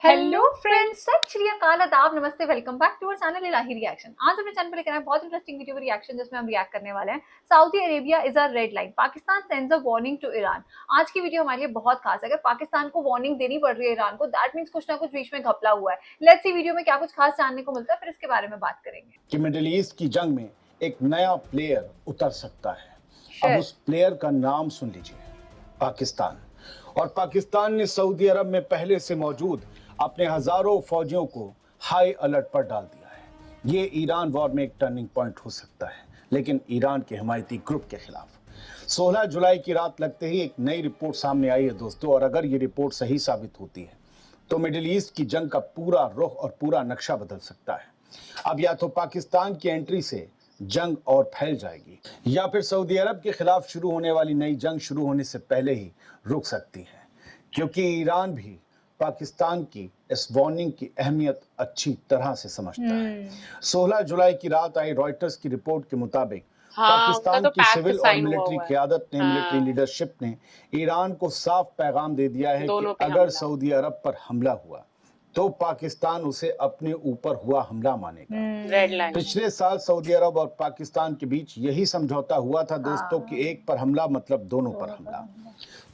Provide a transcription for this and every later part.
Hello friends, सत श्री अकाल, आदाब, नमस्ते, welcome back to our channel Ilahi reaction. आज अपने चैनल पर लेकर आए बहुत इंटरेस्टिंग वीडियो रिएक्शन जिसमें हम रिएक्ट करने वाले हैं। Saudi Arabia is a red line, Pakistan sends a warning to Iran. आज की वीडियो हमारे लिए बहुत खास है। अगर पाकिस्तान को वार्निंग देनी पड़ रही है ईरान को, दैट मींस कुछ ना कुछ बीच में घपला हुआ है। लेट्स सी वीडियो में क्या कुछ खास जानने को मिलता है, फिर इसके बारे में बात करेंगे कि मिडिल ईस्ट की जंग में एक नया प्लेयर उतर सकता है। अब उस प्लेयर का नाम सुन लीजिए, पाकिस्तान। और पाकिस्तान ने सऊदी अरब में पहले से मौजूद अपने हजारों फौजियों को हाई अलर्ट पर डाल दिया है। ये ईरान वॉर में एक टर्निंग पॉइंट हो सकता है, लेकिन ईरान के हिमायती ग्रुप के खिलाफ। 16 जुलाई की रात लगते ही एक नई रिपोर्ट सामने आई है दोस्तों, और अगर ये रिपोर्ट सही साबित होती है तो मिडिल ईस्ट की जंग का पूरा रुख और पूरा नक्शा बदल सकता है। अब या तो पाकिस्तान की एंट्री से जंग और फैल जाएगी, या फिर सऊदी अरब के खिलाफ शुरू होने वाली नई जंग शुरू होने से पहले ही रुक सकती है, क्योंकि ईरान भी पाकिस्तान की इस वार्निंग की अहमियत अच्छी तरह से समझता है। 16 जुलाई की रात आई रॉयटर्स की रिपोर्ट के मुताबिक पाकिस्तान की सिविल और मिलिट्री क़यादत ने, मिलिट्री लीडरशिप ने ईरान को साफ पैगाम दे दिया है कि अगर सऊदी अरब पर हमला हुआ तो पाकिस्तान उसे अपने ऊपर हुआ हमला मानेगा। पिछले साल सऊदी अरब और पाकिस्तान के बीच यही समझौता हुआ था दोस्तों कि एक पर हमला मतलब दोनों पर हमला।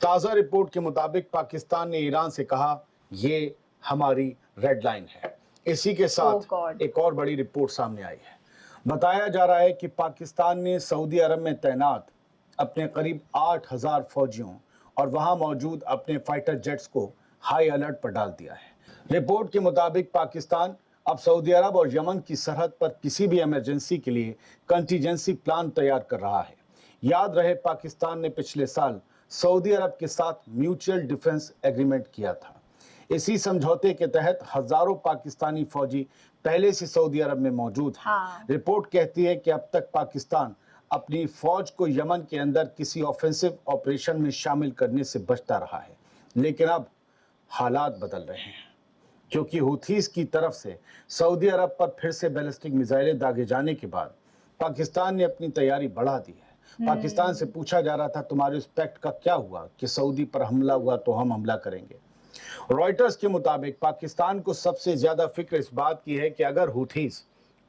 ताजा रिपोर्ट के मुताबिक पाकिस्तान ने ईरान से कहा, ये हमारी रेड लाइन है। इसी के साथ एक और बड़ी रिपोर्ट सामने आई है। बताया जा रहा है कि पाकिस्तान ने सऊदी अरब में तैनात अपने करीब 8,000 फौजियों और वहां मौजूद अपने फाइटर जेट्स को हाई अलर्ट पर डाल दिया है। रिपोर्ट के मुताबिक पाकिस्तान अब सऊदी अरब और यमन की सरहद पर किसी भी इमरजेंसी के लिए कंटीजेंसी प्लान तैयार कर रहा है। याद रहे, पाकिस्तान ने पिछले साल सऊदी अरब के साथ म्यूचुअल डिफेंस एग्रीमेंट किया था। इसी समझौते के तहत हजारों पाकिस्तानी फौजी पहले से सऊदी अरब में मौजूद हैं। रिपोर्ट कहती है कि अब तक पाकिस्तान अपनी फौज को यमन के अंदर किसी ऑफेंसिव ऑपरेशन में शामिल करने से बचता रहा है, लेकिन अब हालात बदल रहे हैं, क्योंकि हुथीस की तरफ से सऊदी अरब पर फिर से बैलिस्टिक मिसाइलें दागे जाने के बाद पाकिस्तान ने अपनी तैयारी बढ़ा दी है। पाकिस्तान से पूछा जा रहा था, तुम्हारे उस पैक्ट का क्या हुआ कि सऊदी पर हमला हुआ तो हम हमला करेंगे। रॉयटर्स के मुताबिक पाकिस्तान को सबसे ज्यादा फिक्र इस बात की है कि अगर हुथीस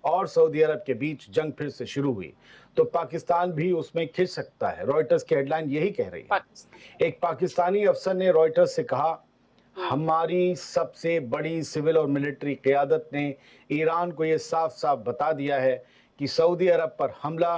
और सऊदी अरब के बीच जंग फिर से शुरू हुई तो पाकिस्तान भी उसमें खिंच सकता है। रॉयटर्स की हेडलाइन यही कह रही है। एक पाकिस्तानी अफसर ने रॉयटर्स से कहा, हमारी सबसे बड़ी सिविल और मिलिट्री क़यादत ने ईरान को यह साफ साफ बता दिया है कि सऊदी अरब पर हमला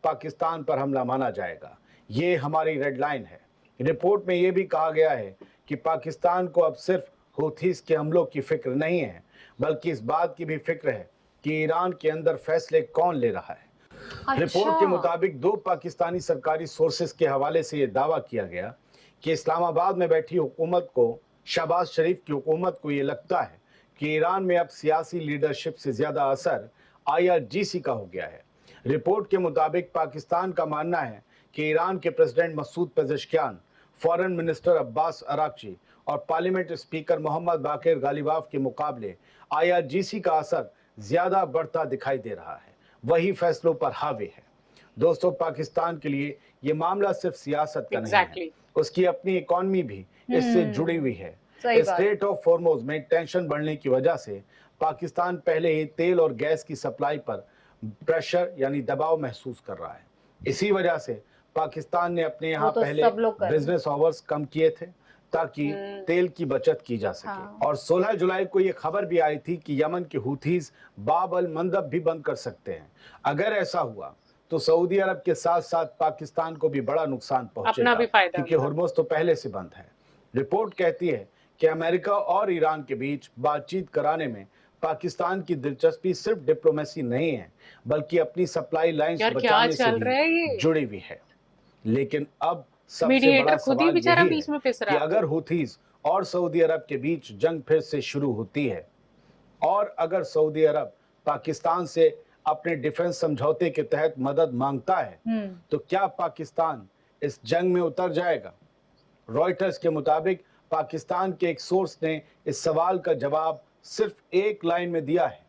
पाकिस्तान पर हमला माना जाएगा। ये हमारी रेड लाइन है। रिपोर्ट में यह भी कहा गया है कि पाकिस्तान को अब सिर्फ हूथीस के हमलों की फिक्र नहीं है, बल्कि इस बात की भी फिक्र है कि ईरान के अंदर फैसले कौन ले रहा है। रिपोर्ट के मुताबिक दो पाकिस्तानी सरकारी सोर्सेस के हवाले से यह दावा किया गया कि इस्लामाबाद में बैठी हुकूमत को, शहबाज शरीफ की हुकूमत को ये लगता है कि ईरान में अब सियासी लीडरशिप से ज्यादा असर IRGC का हो गया है। रिपोर्ट के मुताबिक पाकिस्तान का मानना है कि ईरान के president Masoud Pezeshkian, foreign minister Abbas Araghchi और पार्लियामेंट स्पीकर मोहम्मद बाकिर गालिबाफ के मुकाबले IRGC का असर ज्यादा बढ़ता दिखाई दे रहा है, वही फैसलों पर हावी है। दोस्तों, पाकिस्तान के लिए ये मामला सिर्फ सियासत का नहीं है, उसकी अपनी इकॉनमी भी इससे जुड़ी हुई है। स्ट्रेट ऑफ हॉर्मुज में टेंशन बढ़ने की वजह से पाकिस्तान पहले ही तेल और गैस की सप्लाई पर प्रेशर यानी दबाव महसूस कर रहा है। इसी वजह से पाकिस्तान ने अपने यहाँ पहले बिजनेस आवर्स कम किए थे ताकि तेल की बचत की जा सके। और 16 जुलाई को ये खबर भी आई थी कि यमन के हुथीज बाब अल मंदब भी बंद कर सकते हैं। अगर ऐसा हुआ तो सऊदी अरब के साथ साथ पाकिस्तान को भी बड़ा नुकसान पहुंचेगा, क्योंकि हॉर्मुज तो पहले से बंद है। रिपोर्ट कहती है कि अमेरिका और ईरान के बीच बातचीत कराने में पाकिस्तान की दिलचस्पी सिर्फ डिप्लोमेसी नहीं है, बल्कि अपनी सप्लाई लाइंस बचाने से भी जुड़ी हुई है। लेकिन अब सबसे बड़ा सवाल यही है कि अगर हुथीज और सऊदी अरब के बीच जंग फिर से शुरू होती है और अगर सऊदी अरब पाकिस्तान से अपने डिफेंस समझौते के तहत मदद मांगता है तो क्या पाकिस्तान इस जंग में उतर जाएगा? रॉयटर्स के मुताबिक पाकिस्तान के एक सोर्स ने इस सवाल का जवाब सिर्फ एक लाइन में दिया है।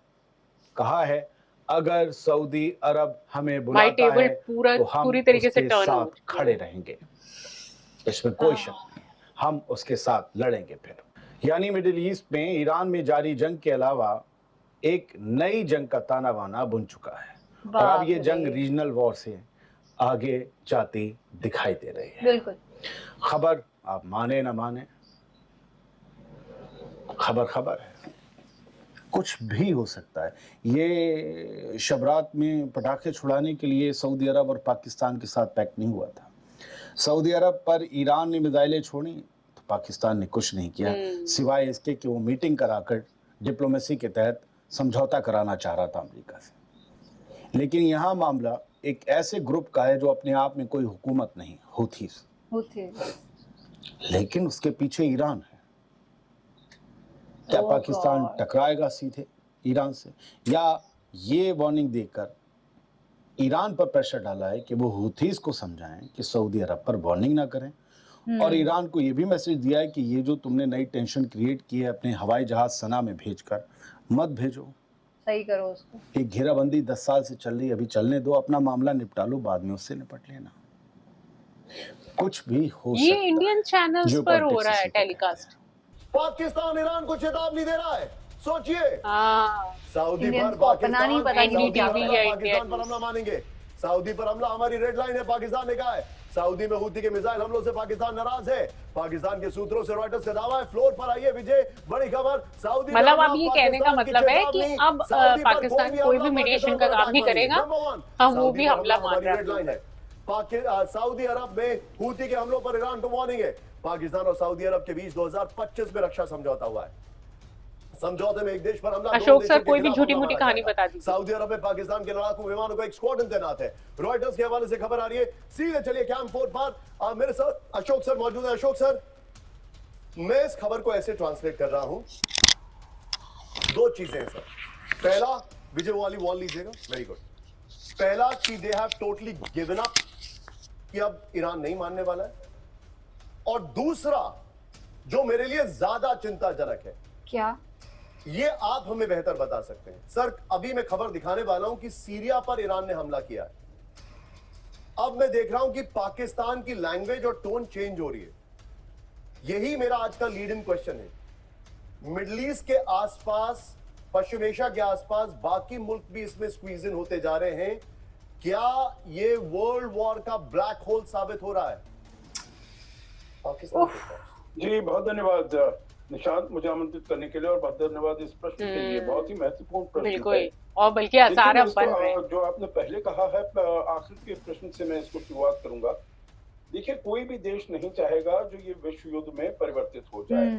कहा है, अगर सऊदी अरब हमें बुलाता है तो हम पूरी तरीके से साथ खड़े रहेंगे, इसमें कोई शक नहीं, हम उसके साथ लड़ेंगे। फिर यानी मिडिल ईस्ट में ईरान में जारी जंग के अलावा एक नई जंग का ताना बाना बुन चुका है और अब ये बाप जंग रे। रीजनल वॉर से आगे जाती दिखाई दे रही है। बिल्कुल। खबर आप माने ना माने, खबर खबर है, कुछ भी हो सकता है। ये शबरात में पटाखे छुड़ाने के लिए सऊदी अरब और पाकिस्तान के साथ पैक्ट नहीं हुआ था। सऊदी अरब पर ईरान ने मिसाइलें छोड़ी तो पाकिस्तान ने कुछ नहीं किया, सिवाय इसके कि वो मीटिंग कराकर डिप्लोमेसी के तहत समझौता कराना चाह रहा था अमेरिका से। लेकिन यहाँ मामला एक ऐसे ग्रुप का है जो अपने आप में कोई हुकूमत नहीं, हुथीस, लेकिन उसके पीछे ईरान है। क्या Oh पाकिस्तान God. टकराएगा सीधे ईरान से, या ये वार्निंग देकर ईरान पर प्रेशर डाला है कि वो हुथीस को समझाएं कि सऊदी अरब पर वार्निंग ना करें, और ईरान को ये भी मैसेज दिया है कि ये जो तुमने नई टेंशन क्रिएट की है अपने हवाई जहाज सना में भेजकर, मत भेजो, सही करो उसको। एक घेराबंदी 10 साल से चल रही है, अभी चलने दो, अपना मामला निपटा लो, बाद में उससे निपट लेना। कुछ भी हो सकता ये है। इंडियन चैनल्स पर हो Geopolitics रहा है इसी को कहते हैं। टेलीकास्ट। पाकिस्तान ईरान को चेतावनी दे रहा है, सोचिए। हाँ, सऊदी इंडियंस पर को अपना नहीं पाकिस्तान, पता सऊदी क्या पर हो NDTV रहा है। या पाकिस्तान इंडिया पर हमला मानेंगे। सऊदी पर हमला हमारी रेड लाइन है, पाकिस्तान ने कहा है। सऊदी में हूती के मिसाइल हमलों से पाकिस्तान नाराज है। पाकिस्तान के सूत्रों से रॉयटर्स का दावा है। फ्लोर पर आइए विजय, बड़ी खबर। सऊदी में मतलब हमला, अब ये कहने का पाकिस्तान की मतलब है कि चेतावनी। अब सऊदी पर पाकिस्तान कोई भी हमला, मीडिएशन पाकिस्तान का पर काम भी अटैक करेगा, मारेंगे। नंबर वन, हम वो सऊदी भी पर हमला मान हमारी रहा रेड लाइन है। सऊदी अरब में हूती के हमलों पर ईरान को वार्निंग है। पाकिस्तान और सऊदी अरब के बीच 2025 में रक्षा समझौता हुआ है। समझौते में एक देश पर हमला, अशोक दो सर, देशों के कोई भी खिलाफ झूठी हमला मूठी माना कहानी जाएगा। बता दीजिए। सऊदी अरब में पाकिस्तान के लड़ाकू विमानों का एक स्क्वाड्रन तैनात है। रॉयटर्स के हवाले से खबर आ रही है। सीधे चलिए कैंप 4 पर। मेरे साथ अशोक सर मौजूद है। अशोक सर, मैं इस खबर को ऐसे ट्रांसलेट कर रहा हूं, दो चीजें हैं सर। पहला, विजय वाली वॉल लीजिएगा, वेरी गुड। पहला कि they have totally given up, कि अब ईरान नहीं मानने वाला है। और दूसरा, जो मेरे लिए ज्यादा चिंताजनक है, क्या? ये आप हमें बेहतर बता सकते हैं सर। अभी मैं खबर दिखाने वाला हूं कि सीरिया पर ईरान ने हमला किया है। अब मैं देख रहा हूं कि पाकिस्तान की लैंग्वेज और टोन चेंज हो रही है। यही मेरा आज का लीड इन क्वेश्चन है। मिडिल ईस्ट के आसपास, पश्चिम एशिया के आसपास बाकी मुल्क भी इसमें स्क्वीज इन होते जा रहे हैं। क्या ये वर्ल्ड वॉर का ब्लैक होल साबित हो रहा है? पाकिस्तान के पास। जी बहुत धन्यवाद निशांत, मुझे आमंत्रित करने के लिए, और बहुत धन्यवाद इस प्रश्न के लिए। बहुत ही महत्वपूर्ण प्रश्न बिल्कुल, है। और बल्कि आसार अब देखिए, बन रहे हैं। जो आपने पहले कहा है, आखिर के प्रश्न से मैं इसको शुरुआत करूंगा। देखिए, कोई भी देश नहीं चाहेगा जो ये विश्व युद्ध में परिवर्तित हो जाए,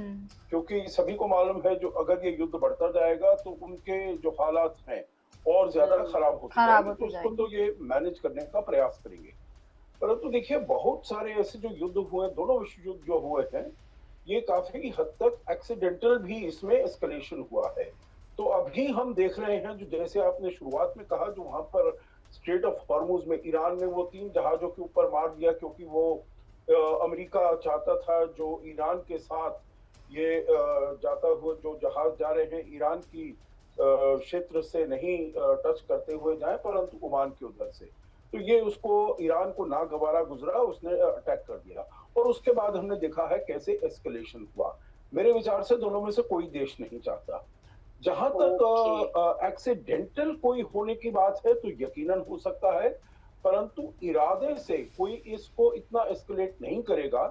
क्योंकि सभी को मालूम है जो अगर ये युद्ध बढ़ता जाएगा तो उनके जो हालात हैं और ज्यादा खराब होते जाएंगे, तो उसको तो ये मैनेज करने का प्रयास करेंगे। परंतु देखिए, बहुत सारे ऐसे जो युद्ध हुए, दोनों विश्व युद्ध जो हुए हैं, ये काफी हद तक एक्सीडेंटल भी इसमें एस्केलेशन हुआ है। तो अभी हम देख रहे हैं, जो जैसे आपने शुरुआत में कहा, जो वहां पर स्ट्रेट ऑफ हॉर्मुज में ईरान ने वो 3 जहाजों के ऊपर मार दिया, क्योंकि वो अमेरिका चाहता था जो ईरान के साथ ये जाता हुआ जो जहाज जा रहे हैं, ईरान की क्षेत्र से नहीं टच करते हुए जाए, परंतु ओमान के उधर से। तो ये उसको, ईरान को नागवारा गुजरा, उसने अटैक कर दिया। और उसके बाद हमने देखा है कैसे एस्केलेशन हुआ। मेरे विचार से दोनों में से कोई देश नहीं चाहता। जहां तक एक्सीडेंटल कोई होने की बात है तो यकीनन हो सकता है, परंतु इरादे से कोई इसको इतना एस्केलेट नहीं करेगा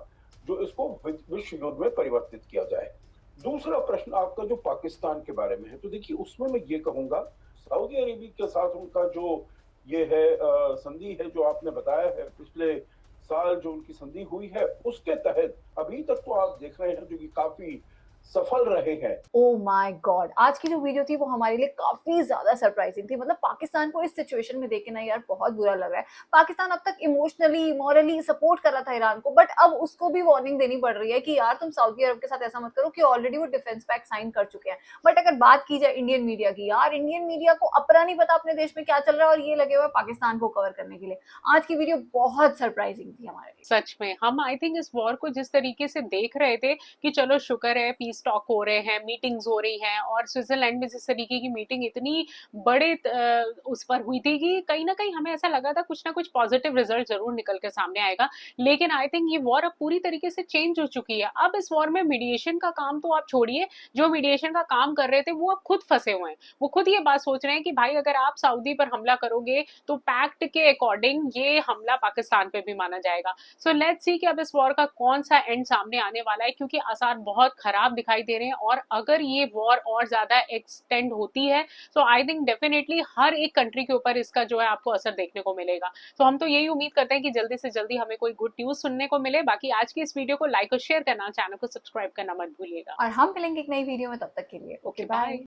जो इसको विश्व युद्ध में परिवर्तित किया जाए। दूसरा प्रश्न आपका जो पाकिस्तान के बारे में है, तो देखिए, उसमें मैं ये कहूंगा, सऊदी अरेबिया के साथ उनका जो ये है संधि है, जो आपने बताया है, पिछले साल जो उनकी संधि हुई है, उसके तहत अभी तक तो आप देख रहे हैं जो कि काफी सफल रहे हैं। ओह माय गॉड, आज की जो वीडियो थी वो हमारे लिए काफी ज्यादा सरप्राइजिंग थी। मतलब पाकिस्तान को इस सिचुएशन में देख के ना यार बहुत बुरा लग रहा है। पाकिस्तान अब तक इमोशनली, मॉरली सपोर्ट कर रहा था ईरान को, बट अब उसको भी वार्निंग देनी पड़ रही है कि यार तुम सऊदी अरब के साथ ऐसा मत करो, कि ऑलरेडी वो डिफेंस पैक्ट साइन कर चुके हैं। बट अगर बात की जाए इंडियन मीडिया की, यार इंडियन मीडिया को अपना नहीं पता अपने देश में क्या चल रहा है, और ये लगे हुए पाकिस्तान को कवर करने के लिए। आज की वीडियो बहुत सरप्राइजिंग थी हमारे लिए। सच में हम आई थिंक इस वॉर को जिस तरीके से देख रहे थे कि चलो शुक्र है, पीस पीस टॉक हो रहे हैं, मीटिंग्स हो रही हैं, और स्विट्जरलैंड में जिस तरीके की मीटिंग इतनी बड़े उस पर हुई थी कि कहीं ना कहीं हमें ऐसा लगा था कुछ ना कुछ पॉजिटिव रिजल्ट जरूर निकल के सामने आएगा। लेकिन आई थिंक ये वॉर अब पूरी तरीके से चेंज हो चुकी है। अब इस वॉर में मीडिएशन का काम तो आप छोड़िए, जो मीडिएशन का काम कर रहे थे वो अब खुद फंसे हुए हैं। वो खुद ये बात सोच रहे हैं कि भाई अगर आप सऊदी पर हमला करोगे तो पैक्ट के अकॉर्डिंग ये हमला पाकिस्तान पे भी माना जाएगा। सो लेट्स सी कि अब इस वॉर का कौन सा एंड सामने आने वाला है, क्योंकि आसार बहुत खराब दिखाई दे रहे हैं। और अगर ये वॉर और ज्यादा एक्सटेंड होती है तो आई थिंक डेफिनेटली हर एक कंट्री के ऊपर इसका जो है आपको असर देखने को मिलेगा। तो हम तो यही उम्मीद करते हैं कि जल्दी से जल्दी हमें कोई गुड न्यूज सुनने को मिले। बाकी आज की इस वीडियो को लाइक और शेयर करना, चैनल को सब्सक्राइब करना मत भूलिएगा। और हम मिलेंगे एक नई वीडियो में, तब तक के लिए ओके बाय।